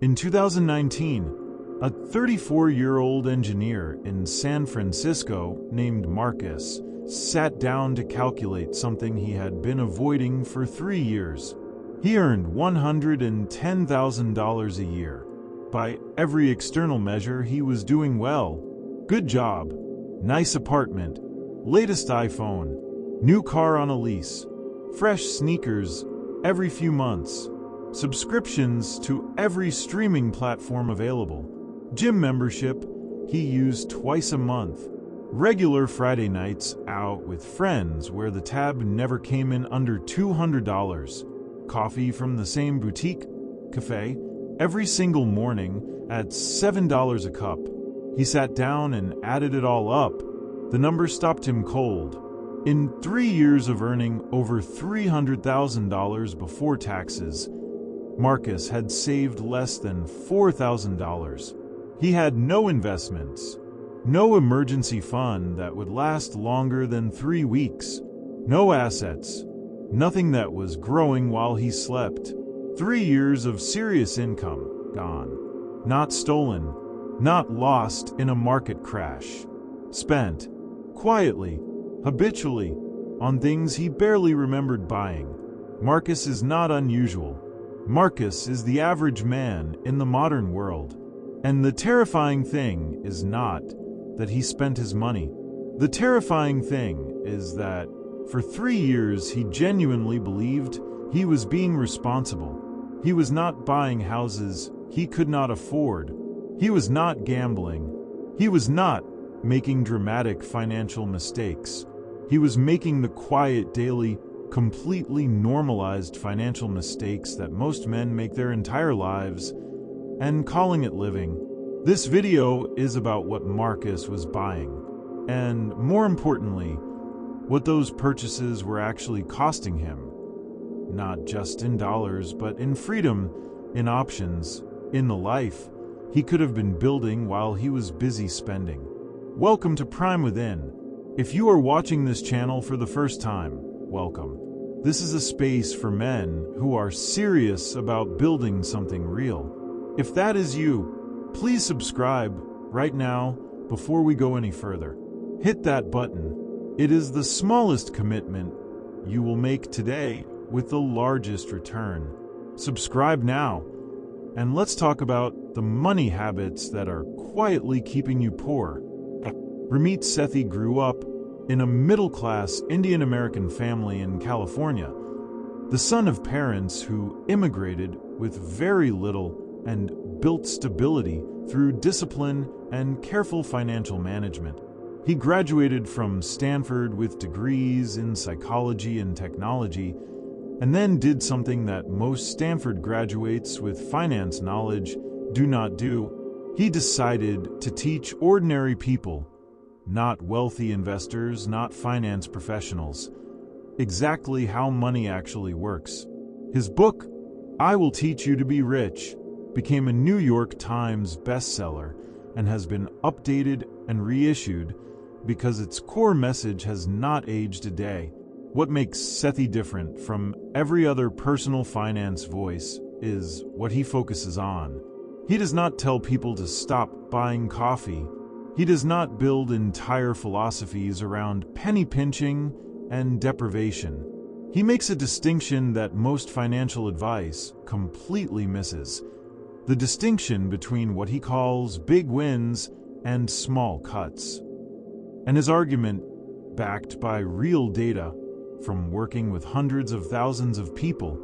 In 2019, a 34-year-old engineer in San Francisco named Marcus sat down to calculate something he had been avoiding for 3 years. He earned $110,000 a year. By every external measure, he was doing well. Good job, nice apartment, latest iPhone, new car on a lease, fresh sneakers every few months, subscriptions to every streaming platform available, gym membership he used twice a month, regular Friday nights out with friends where the tab never came in under $200, coffee from the same boutique cafe every single morning at $7 a cup. He sat down and added it all up. The number stopped him cold. In 3 years of earning over $300,000 before taxes, Marcus had saved less than $4,000. He had no investments, no emergency fund that would last longer than 3 weeks, no assets, nothing that was growing while he slept. 3 years of serious income gone. Not stolen, not lost in a market crash. Spent, quietly, habitually, on things he barely remembered buying. Marcus is not unusual. Marcus is the average man in the modern world. And the terrifying thing is not that he spent his money. The terrifying thing is that for 3 years he genuinely believed he was being responsible. He was not buying houses he could not afford. He was not gambling. He was not making dramatic financial mistakes. He was making the quiet, daily, completely normalized financial mistakes that most men make their entire lives and calling it living. This video is about what Marcus was buying, and more importantly, what those purchases were actually costing him. Not just in dollars, but in freedom, in options, in the life he could have been building while he was busy spending. Welcome to Prime Within. If you are watching this channel for the first time, welcome. This is a space for men who are serious about building something real. If that is you, please subscribe right now before we go any further. Hit that button. It is the smallest commitment you will make today with the largest return. Subscribe now, and let's talk about the money habits that are quietly keeping you poor. Ramit Sethi grew up in a middle-class Indian-American family in California, the son of parents who immigrated with very little and built stability through discipline and careful financial management. He graduated from Stanford with degrees in psychology and technology, and then did something that most Stanford graduates with finance knowledge do not do. He decided to teach ordinary people, not wealthy investors, not finance professionals, exactly how money actually works. His book, I Will Teach You to Be Rich, became a New York Times bestseller and has been updated and reissued because its core message has not aged a day. What makes Sethi different from every other personal finance voice is what he focuses on. He does not tell people to stop buying coffee. He does not build entire philosophies around penny pinching and deprivation. He makes a distinction that most financial advice completely misses: the distinction between what he calls big wins and small cuts. And his argument, backed by real data from working with hundreds of thousands of people,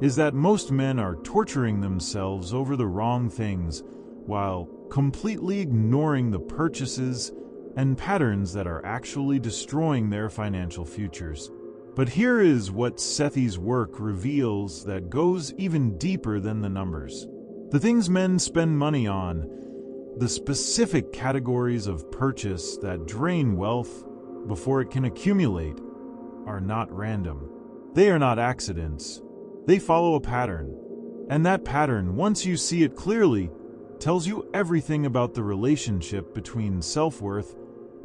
is that most men are torturing themselves over the wrong things while completely ignoring the purchases and patterns that are actually destroying their financial futures. But here is what Sethi's work reveals that goes even deeper than the numbers. The things men spend money on, the specific categories of purchase that drain wealth before it can accumulate, are not random. They are not accidents. They follow a pattern. And that pattern, once you see it clearly, tells you everything about the relationship between self-worth,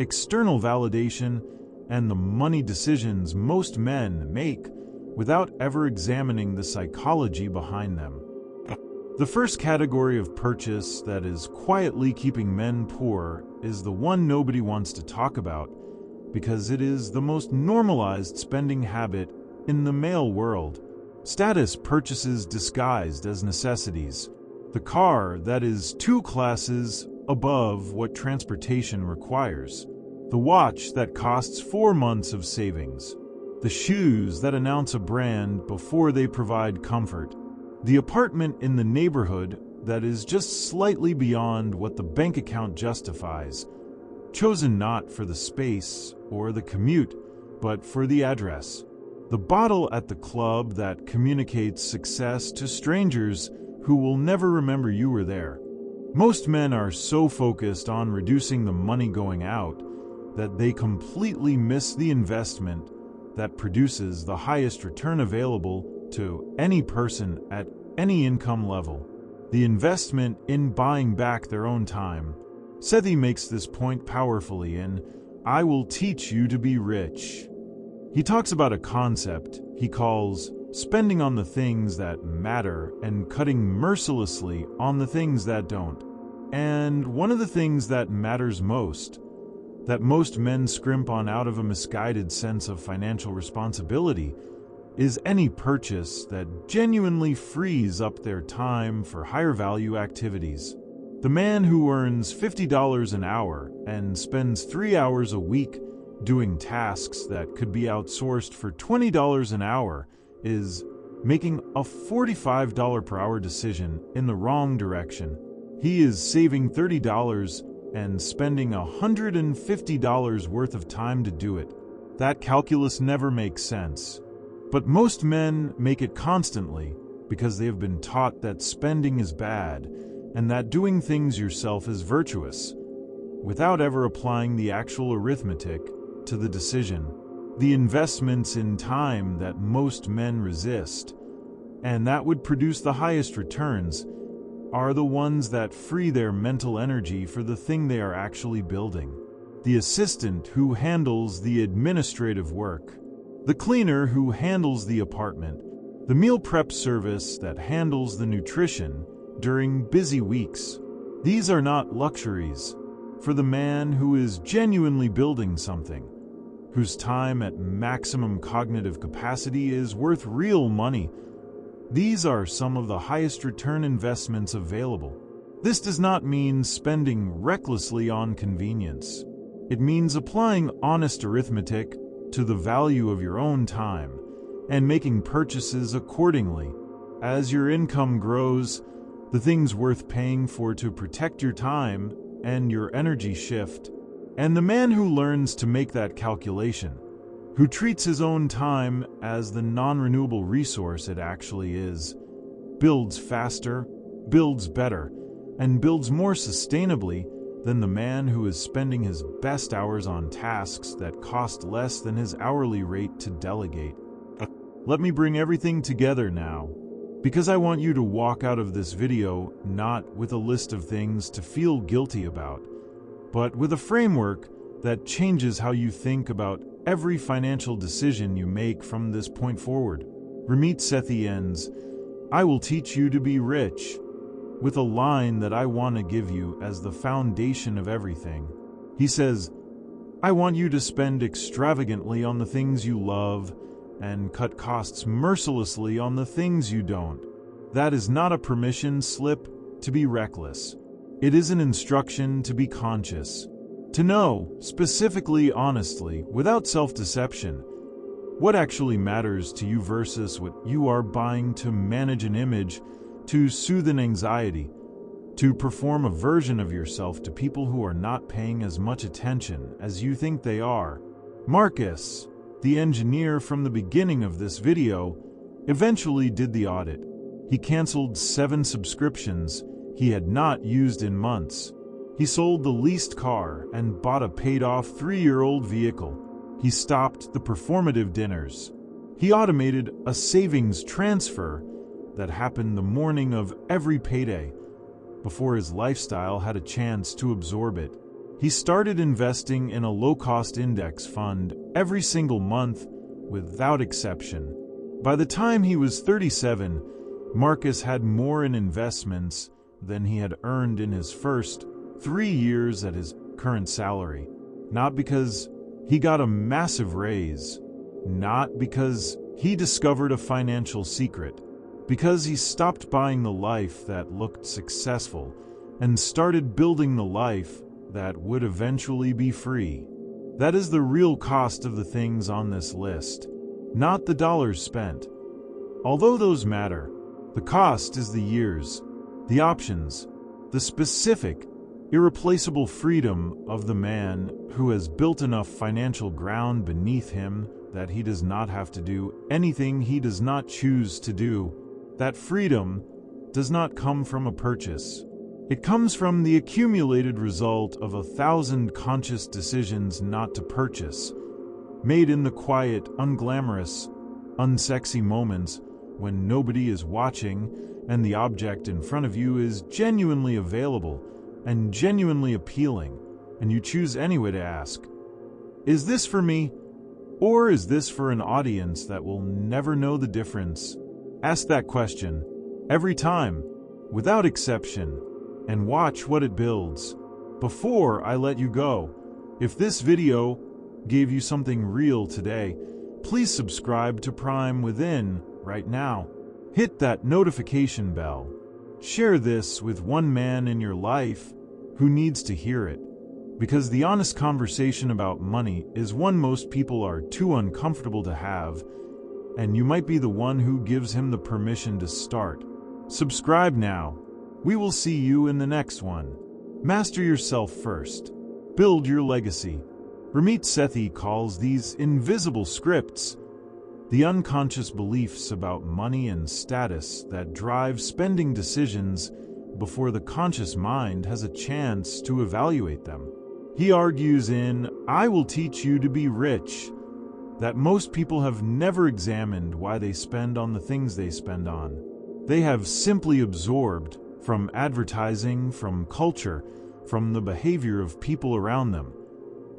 external validation, and the money decisions most men make without ever examining the psychology behind them. The first category of purchase that is quietly keeping men poor is the one nobody wants to talk about because it is the most normalized spending habit in the male world. Status purchases disguised as necessities. The car that is 2 classes above what transportation requires. The watch that costs 4 months of savings. The shoes that announce a brand before they provide comfort. The apartment in the neighborhood that is just slightly beyond what the bank account justifies, chosen not for the space or the commute, but for the address. The bottle at the club that communicates success to strangers who will never remember you were there. Most men are so focused on reducing the money going out that they completely miss the investment that produces the highest return available to any person at any income level. The investment in buying back their own time. Sethi makes this point powerfully in I Will Teach You to Be Rich. He talks about a concept he calls spending on the things that matter and cutting mercilessly on the things that don't. And one of the things that matters most, that most men scrimp on out of a misguided sense of financial responsibility, is any purchase that genuinely frees up their time for higher value activities. The man who earns $50 an hour and spends 3 hours a week doing tasks that could be outsourced for $20 an hour is making a $45 per hour decision in the wrong direction. He is saving $30 and spending $150 worth of time to do it. That calculus never makes sense. But most men make it constantly because they have been taught that spending is bad and that doing things yourself is virtuous, without ever applying the actual arithmetic to the decision. The investments in time that most men resist, and that would produce the highest returns, are the ones that free their mental energy for the thing they are actually building. The assistant who handles the administrative work, the cleaner who handles the apartment, the meal prep service that handles the nutrition during busy weeks. These are not luxuries for the man who is genuinely building something, whose time at maximum cognitive capacity is worth real money. These are some of the highest return investments available. This does not mean spending recklessly on convenience. It means applying honest arithmetic to the value of your own time and making purchases accordingly. As your income grows, the things worth paying for to protect your time and your energy shift. And the man who learns to make that calculation, who treats his own time as the non-renewable resource it actually is, builds faster, builds better, and builds more sustainably than the man who is spending his best hours on tasks that cost less than his hourly rate to delegate. Let me bring everything together now, because I want you to walk out of this video not with a list of things to feel guilty about, but with a framework that changes how you think about every financial decision you make from this point forward. Ramit Sethi ends, I will teach you to be rich, with a line that I want to give you as the foundation of everything. He says, I want you to spend extravagantly on the things you love and cut costs mercilessly on the things you don't. That is not a permission slip to be reckless. It is an instruction to be conscious, to know, specifically, honestly, without self-deception, what actually matters to you versus what you are buying to manage an image, to soothe an anxiety, to perform a version of yourself to people who are not paying as much attention as you think they are. Marcus, the engineer from the beginning of this video, eventually did the audit. He canceled 7 subscriptions he had not used in months. He sold the leased car and bought a paid-off 3-year-old vehicle. He stopped the performative dinners. He automated a savings transfer that happened the morning of every payday, before his lifestyle had a chance to absorb it. He started investing in a low-cost index fund every single month without exception. By the time he was 37, Marcus had more in investments than he had earned in his first 3 years at his current salary. Not because he got a massive raise, not because he discovered a financial secret, because he stopped buying the life that looked successful and started building the life that would eventually be free. That is the real cost of the things on this list, not the dollars spent. Although those matter, the cost is the years, the options, the specific, irreplaceable freedom of the man who has built enough financial ground beneath him that he does not have to do anything he does not choose to do. That freedom does not come from a purchase. It comes from the accumulated result of 1,000 conscious decisions not to purchase, made in the quiet, unglamorous, unsexy moments when nobody is watching and the object in front of you is genuinely available and genuinely appealing, and you choose anyway to ask, is this for me, or is this for an audience that will never know the difference? Ask that question every time, without exception, and watch what it builds. Before I let you go, if this video gave you something real today, please subscribe to Prime Within right now. Hit that notification bell. Share this with one man in your life who needs to hear it, because the honest conversation about money is one most people are too uncomfortable to have, and you might be the one who gives him the permission to start. Subscribe now. We will see you in the next one. Master yourself first. Build your legacy. Ramit Sethi calls these invisible scripts the unconscious beliefs about money and status that drive spending decisions before the conscious mind has a chance to evaluate them. He argues in I Will Teach You to Be Rich that most people have never examined why they spend on the things they spend on. They have simply absorbed from advertising, from culture, from the behavior of people around them,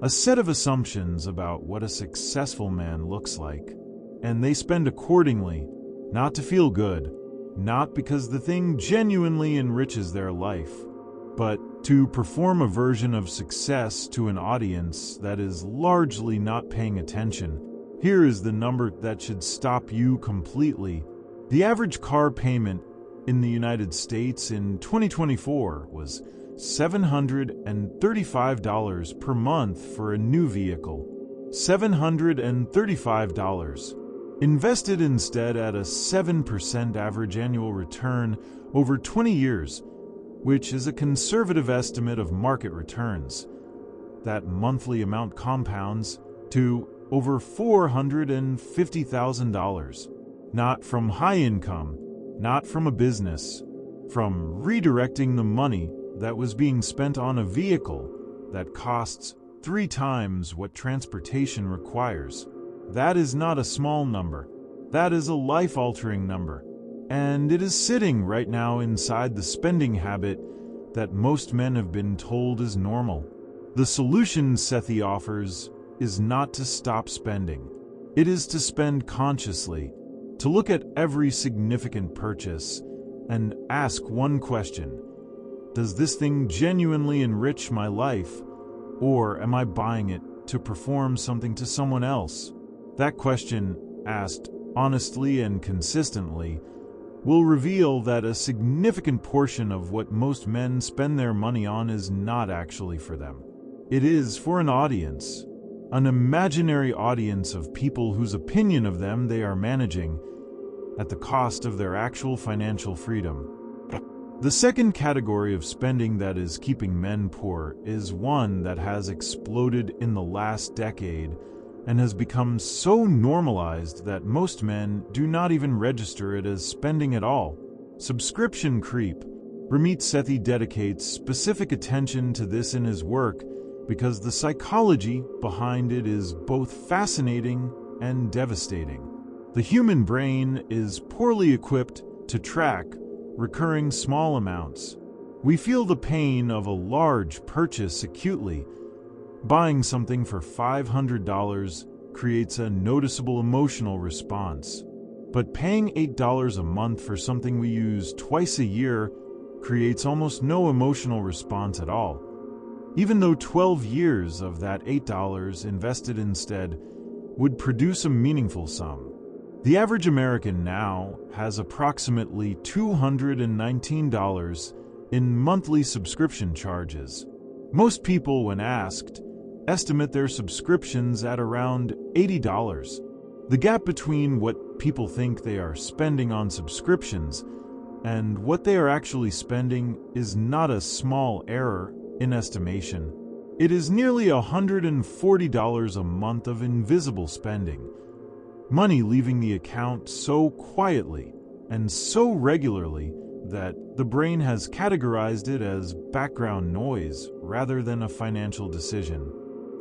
a set of assumptions about what a successful man looks like. And they spend accordingly, not to feel good, not because the thing genuinely enriches their life, but to perform a version of success to an audience that is largely not paying attention. Here is the number that should stop you completely. The average car payment in the United States in 2024 was $735 per month for a new vehicle. $735. Invested instead at a 7% average annual return over 20 years, which is a conservative estimate of market returns. That monthly amount compounds to over $450,000. Not from high income, not from a business, from redirecting the money that was being spent on a vehicle that costs 3 times what transportation requires. That is not a small number. That is a life-altering number. And it is sitting right now inside the spending habit that most men have been told is normal. The solution Sethi offers is not to stop spending. It is to spend consciously, to look at every significant purchase and ask one question. Does this thing genuinely enrich my life, or am I buying it to perform something to someone else? That question, asked honestly and consistently, will reveal that a significant portion of what most men spend their money on is not actually for them. It is for an audience, an imaginary audience of people whose opinion of them they are managing at the cost of their actual financial freedom. The second category of spending that is keeping men poor is one that has exploded in the last decade and has become so normalized that most men do not even register it as spending at all. Subscription creep. Ramit Sethi dedicates specific attention to this in his work because the psychology behind it is both fascinating and devastating. The human brain is poorly equipped to track recurring small amounts. We feel the pain of a large purchase acutely. Buying something for $500 creates a noticeable emotional response. But paying $8 a month for something we use twice a year creates almost no emotional response at all, even though 12 years of that $8 invested instead would produce a meaningful sum. The average American now has approximately $219 in monthly subscription charges. Most people, when asked, estimate their subscriptions at around $80. The gap between what people think they are spending on subscriptions and what they are actually spending is not a small error in estimation. It is nearly $140 a month of invisible spending, money leaving the account so quietly and so regularly that the brain has categorized it as background noise rather than a financial decision.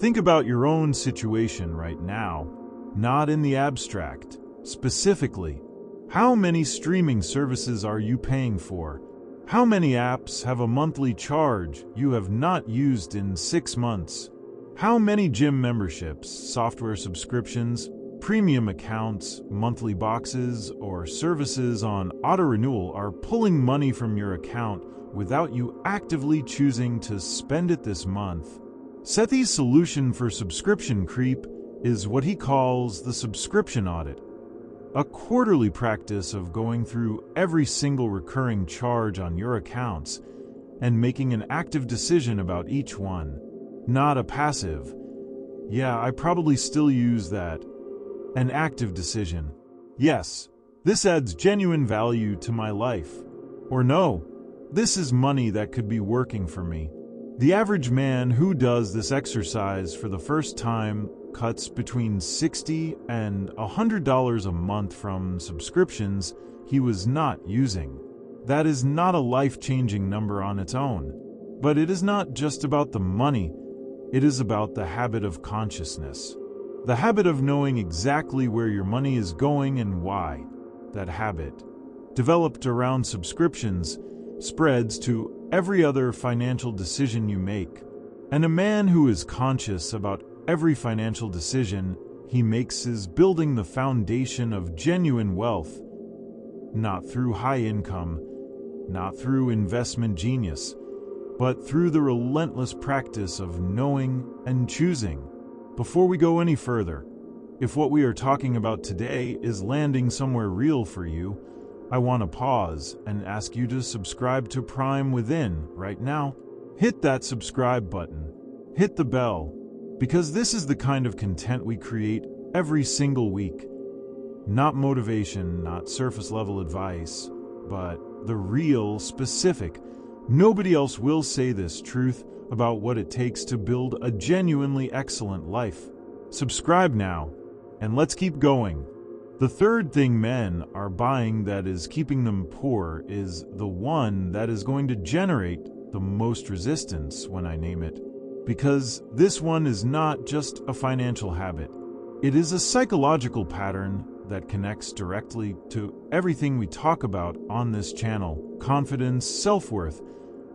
Think about your own situation right now, not in the abstract. Specifically, how many streaming services are you paying for? How many apps have a monthly charge you have not used in 6 months? How many gym memberships, software subscriptions, premium accounts, monthly boxes, or services on auto-renewal are pulling money from your account without you actively choosing to spend it this month? Sethi's solution for subscription creep is what he calls the subscription audit, a quarterly practice of going through every single recurring charge on your accounts and making an active decision about each one, not a passive, "Yeah, I probably still use that," an active decision. "Yes, this adds genuine value to my life," or "No, this is money that could be working for me." The average man who does this exercise for the first time cuts between $60 and $100 a month from subscriptions he was not using. That is not a life-changing number on its own. But it is not just about the money, it is about the habit of consciousness. The habit of knowing exactly where your money is going and why. That habit, developed around subscriptions, spreads to every other financial decision you make. And a man who is conscious about every financial decision he makes is building the foundation of genuine wealth, not through high income, not through investment genius, but through the relentless practice of knowing and choosing. Before we go any further, if what we are talking about today is landing somewhere real for you, I want to pause and ask you to subscribe to Prime Within right now. Hit that subscribe button. Hit the bell, because this is the kind of content we create every single week. Not motivation, not surface-level advice, but the real, specific, nobody else will say this truth about what it takes to build a genuinely excellent life. Subscribe now, and let's keep going. The third thing men are buying that is keeping them poor is the one that is going to generate the most resistance when I name it. Because this one is not just a financial habit. It is a psychological pattern that connects directly to everything we talk about on this channel: confidence, self-worth,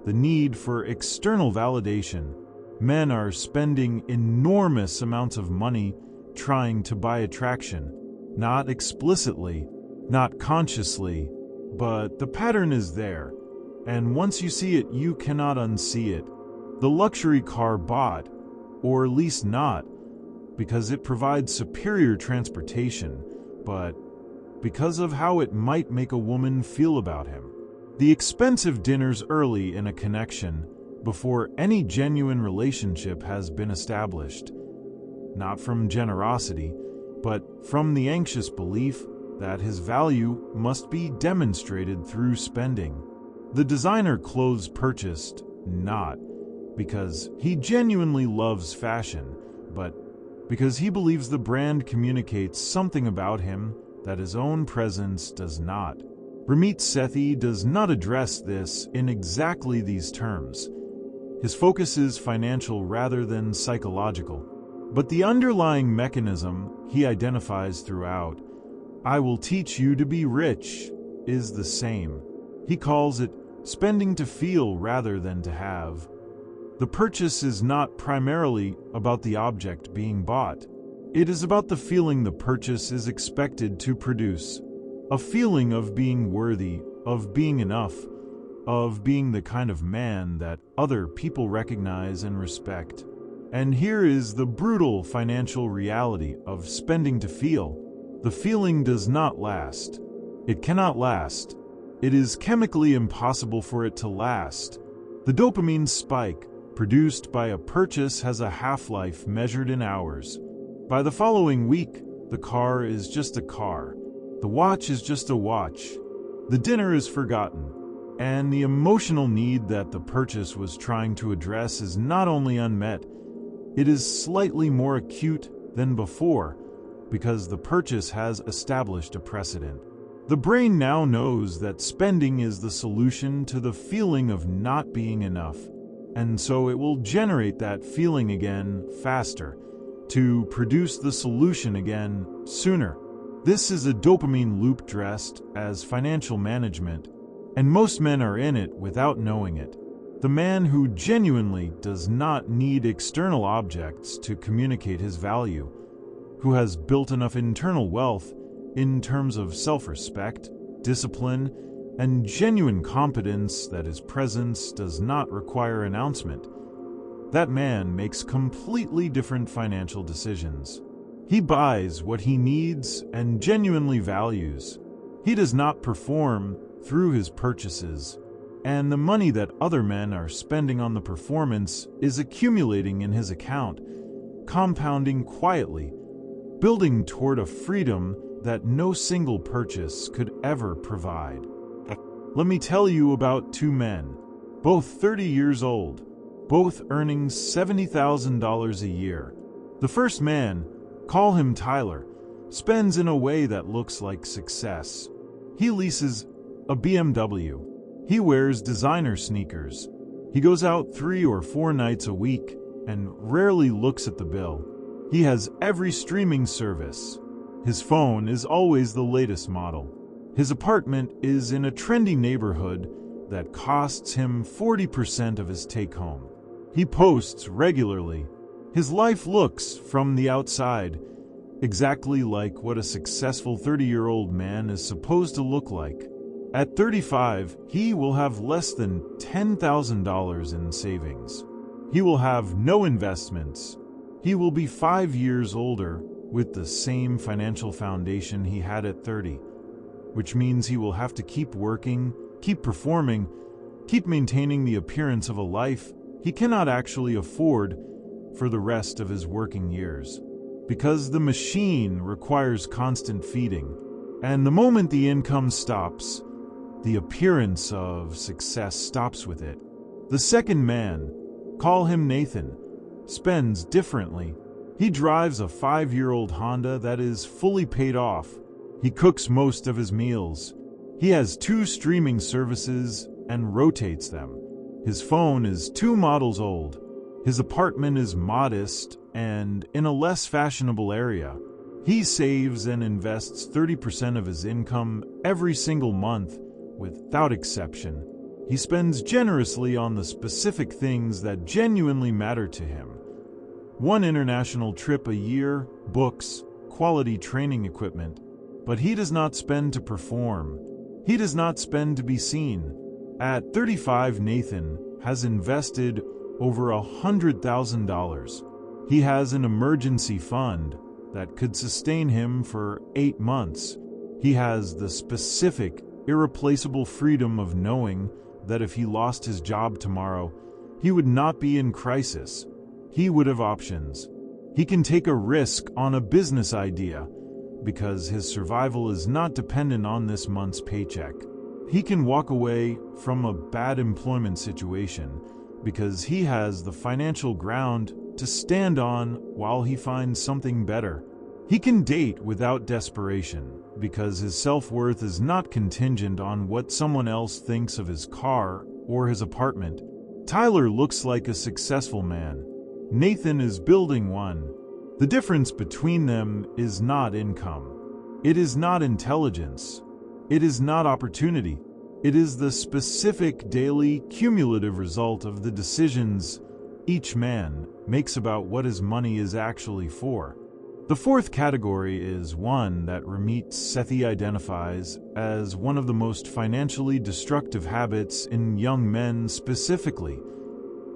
the need for external validation. Men are spending enormous amounts of money trying to buy attraction. Not explicitly, not consciously, but the pattern is there, and once you see it, you cannot unsee it. The luxury car bought, or least not, because it provides superior transportation, but because of how it might make a woman feel about him. The expensive dinners early in a connection, before any genuine relationship has been established, not from generosity, but from the anxious belief that his value must be demonstrated through spending. The designer clothes purchased, not because he genuinely loves fashion, but because he believes the brand communicates something about him that his own presence does not. Ramit Sethi does not address this in exactly these terms. His focus is financial rather than psychological. But the underlying mechanism he identifies throughout, "I will teach you to be rich," is the same. He calls it spending to feel rather than to have. The purchase is not primarily about the object being bought. It is about the feeling the purchase is expected to produce. a feeling of being worthy, of being enough, of being the kind of man that other people recognize and respect. And here is the brutal financial reality of spending to feel. The feeling does not last. It cannot last. It is chemically impossible for it to last. The dopamine spike produced by a purchase has a half-life measured in hours. By the following week, the car is just a car. The watch is just a watch. The dinner is forgotten. And the emotional need that the purchase was trying to address is not only unmet, it is slightly more acute than before because the purchase has established a precedent. The brain now knows that spending is the solution to the feeling of not being enough, and so it will generate that feeling again faster to produce the solution again sooner. This is a dopamine loop dressed as financial management, and most men are in it without knowing it. The man who genuinely does not need external objects to communicate his value, who has built enough internal wealth in terms of self-respect, discipline, and genuine competence that his presence does not require announcement. That man makes completely different financial decisions. He buys what he needs and genuinely values. He does not perform through his purchases, and the money that other men are spending on the performance is accumulating in his account, compounding quietly, building toward a freedom that no single purchase could ever provide. Let me tell you about two men, both 30 years old, both earning $70,000 a year. The first man, call him Tyler, spends in a way that looks like success. He leases a BMW. He wears designer sneakers. He goes out 3 or 4 nights a week and rarely looks at the bill. He has every streaming service. His phone is always the latest model. His apartment is in a trendy neighborhood that costs him 40% of his take-home. He posts regularly. His life looks, from the outside, exactly like what a successful 30-year-old man is supposed to look like. At 35, he will have less than $10,000 in savings. He will have no investments. He will be 5 years older with the same financial foundation he had at 30, which means he will have to keep working, keep performing, keep maintaining the appearance of a life he cannot actually afford for the rest of his working years. Because the machine requires constant feeding, and the moment the income stops, the appearance of success stops with it. The second man, call him Nathan, spends differently. He drives a 5-year-old Honda that is fully paid off. He cooks most of his meals. He has 2 streaming services and rotates them. His phone is 2 models old. His apartment is modest and in a less fashionable area. He saves and invests 30% of his income every single month, without exception. He spends generously on the specific things that genuinely matter to him. 1 international trip a year, books, quality training equipment. But he does not spend to perform. He does not spend to be seen. At 35, Nathan has invested over $100,000. He has an emergency fund that could sustain him for 8 months. He has the specific, irreplaceable freedom of knowing that if he lost his job tomorrow, he would not be in crisis. He would have options. He can take a risk on a business idea because his survival is not dependent on this month's paycheck. He can walk away from a bad employment situation because he has the financial ground to stand on while he finds something better. He can date without desperation because his self-worth is not contingent on what someone else thinks of his car or his apartment. Tyler looks like a successful man. Nathan is building one. The difference between them is not income. It is not intelligence. It is not opportunity. It is the specific daily cumulative result of the decisions each man makes about what his money is actually for. The fourth category is one that Ramit Sethi identifies as one of the most financially destructive habits in young men specifically,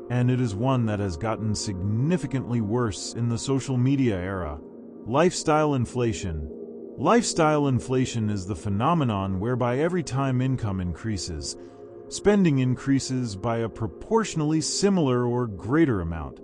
and it is one that has gotten significantly worse in the social media era. Lifestyle inflation. Lifestyle inflation is the phenomenon whereby every time income increases, spending increases by a proportionally similar or greater amount,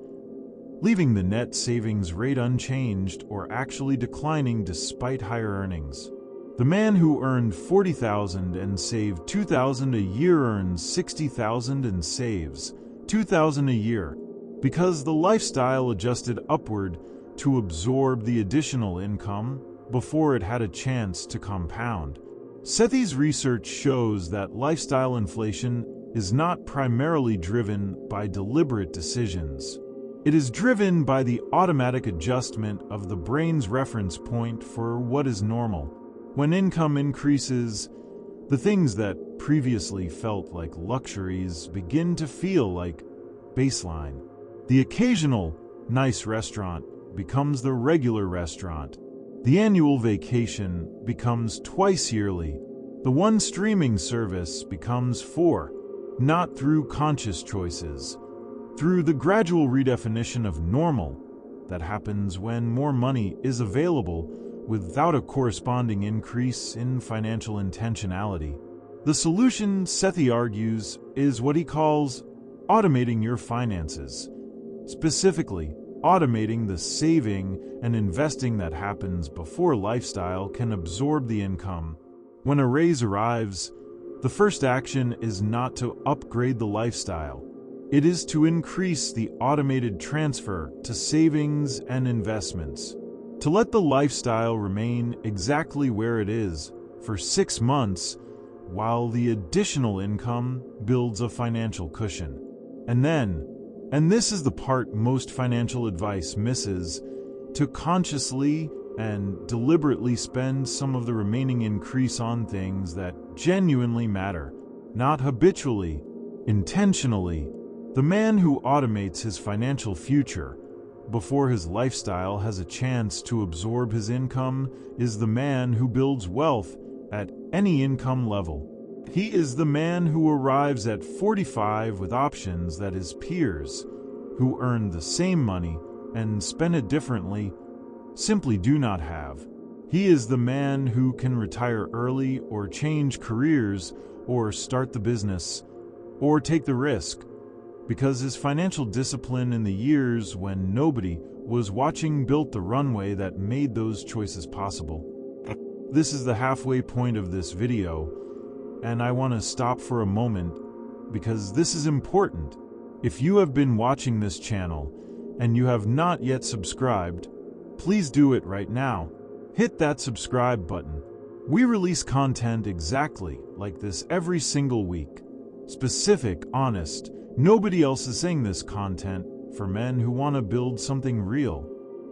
leaving the net savings rate unchanged or actually declining despite higher earnings. The man who earned $40,000 and saved $2,000 a year earns $60,000 and saves $2,000 a year because the lifestyle adjusted upward to absorb the additional income before it had a chance to compound. Sethi's research shows that lifestyle inflation is not primarily driven by deliberate decisions. It is driven by the automatic adjustment of the brain's reference point for what is normal. When income increases, the things that previously felt like luxuries begin to feel like baseline. The occasional nice restaurant becomes the regular restaurant. The annual vacation becomes twice yearly. The one streaming service becomes four, not through conscious choices, through the gradual redefinition of normal that happens when more money is available without a corresponding increase in financial intentionality. The solution, Sethi argues, is what he calls automating your finances, specifically automating the saving and investing that happens before lifestyle can absorb the income. When a raise arrives, the first action is not to upgrade the lifestyle. It is to increase the automated transfer to savings and investments, to let the lifestyle remain exactly where it is for 6 months while the additional income builds a financial cushion. And then, and this is the part most financial advice misses, to consciously and deliberately spend some of the remaining increase on things that genuinely matter, not habitually, intentionally. The man who automates his financial future before his lifestyle has a chance to absorb his income is the man who builds wealth at any income level. He is the man who arrives at 45 with options that his peers, who earn the same money and spend it differently, simply do not have. He is the man who can retire early or change careers or start the business or take the risk, because his financial discipline in the years when nobody was watching built the runway that made those choices possible. This is the halfway point of this video, and I want to stop for a moment because this is important. If you have been watching this channel and you have not yet subscribed, please do it right now. Hit that subscribe button. We release content exactly like this every single week. Specific, honest, nobody else is saying this content for men who want to build something real.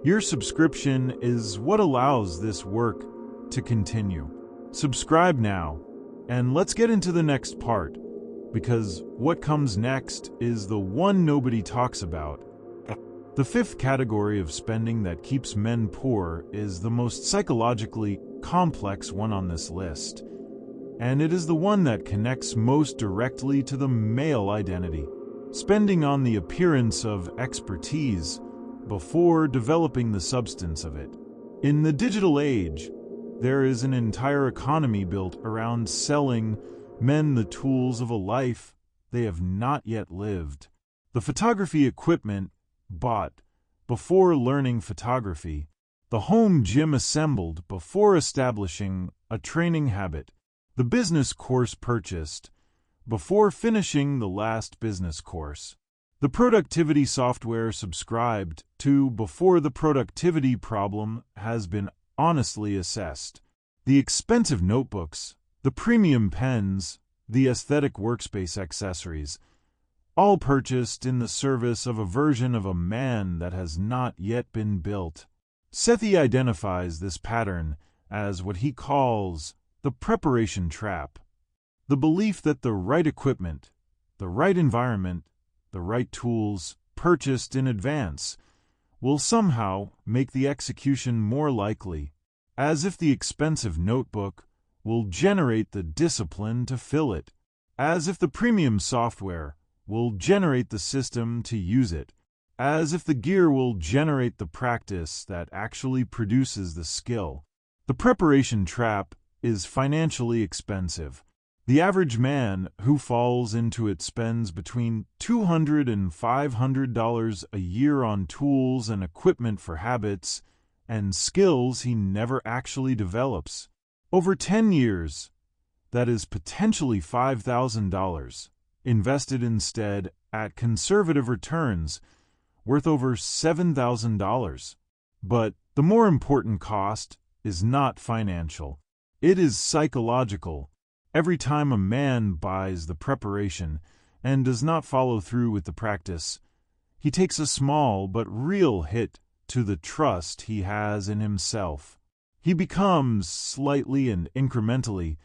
Your subscription is what allows this work to continue. Subscribe now, and let's get into the next part, because what comes next is the one nobody talks about. The fifth category of spending that keeps men poor is the most psychologically complex one on this list, and it is the one that connects most directly to the male identity. Spending on the appearance of expertise before developing the substance of it. In the digital age, there is an entire economy built around selling men the tools of a life they have not yet lived. The photography equipment bought before learning photography, the home gym assembled before establishing a training habit, the business course purchased before finishing the last business course, the productivity software subscribed to before the productivity problem has been honestly assessed, the expensive notebooks, the premium pens, the aesthetic workspace accessories, all purchased in the service of a version of a man that has not yet been built. Sethi identifies this pattern as what he calls the preparation trap. The belief that the right equipment, the right environment, the right tools purchased in advance will somehow make the execution more likely, as if the expensive notebook will generate the discipline to fill it, as if the premium software will generate the system to use it, as if the gear will generate the practice that actually produces the skill. The preparation trap is financially expensive. The average man who falls into it spends between $200 and $500 a year on tools and equipment for habits and skills he never actually develops. Over 10 years, that is potentially $5,000, invested instead at conservative returns worth over $7,000. But the more important cost is not financial. It is psychological. Every time a man buys the preparation and does not follow through with the practice, he takes a small but real hit to the trust he has in himself. He becomes, slightly and incrementally,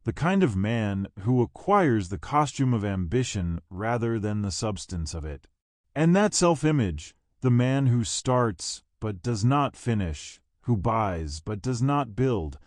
the kind of man who acquires the costume of ambition rather than the substance of it. And that self-image, the man who starts but does not finish, who buys but does not build,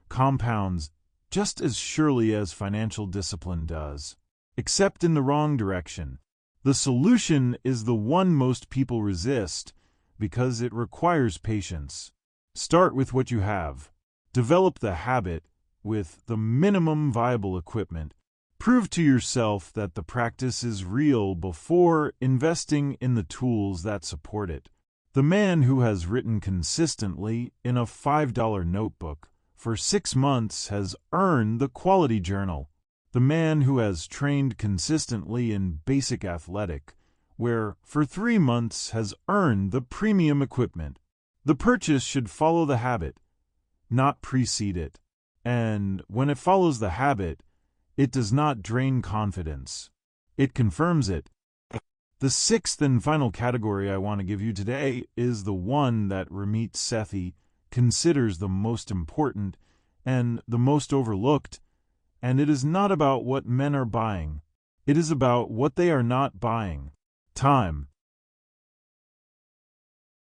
compounds just as surely as financial discipline does, except in the wrong direction. The solution is the one most people resist because it requires patience. Start with what you have. Develop the habit with the minimum viable equipment. Prove to yourself that the practice is real before investing in the tools that support it. The man who has written consistently in a $5 notebook for 6 months has earned the quality journal. The man who has trained consistently in basic athletic, where for 3 months has earned the premium equipment. The purchase should follow the habit, not precede it. And when it follows the habit, it does not drain confidence. It confirms it. The sixth and final category I want to give you today is the one that Ramit Sethi considers the most important and the most overlooked, and it is not about what men are buying. It is about what they are not buying. Time.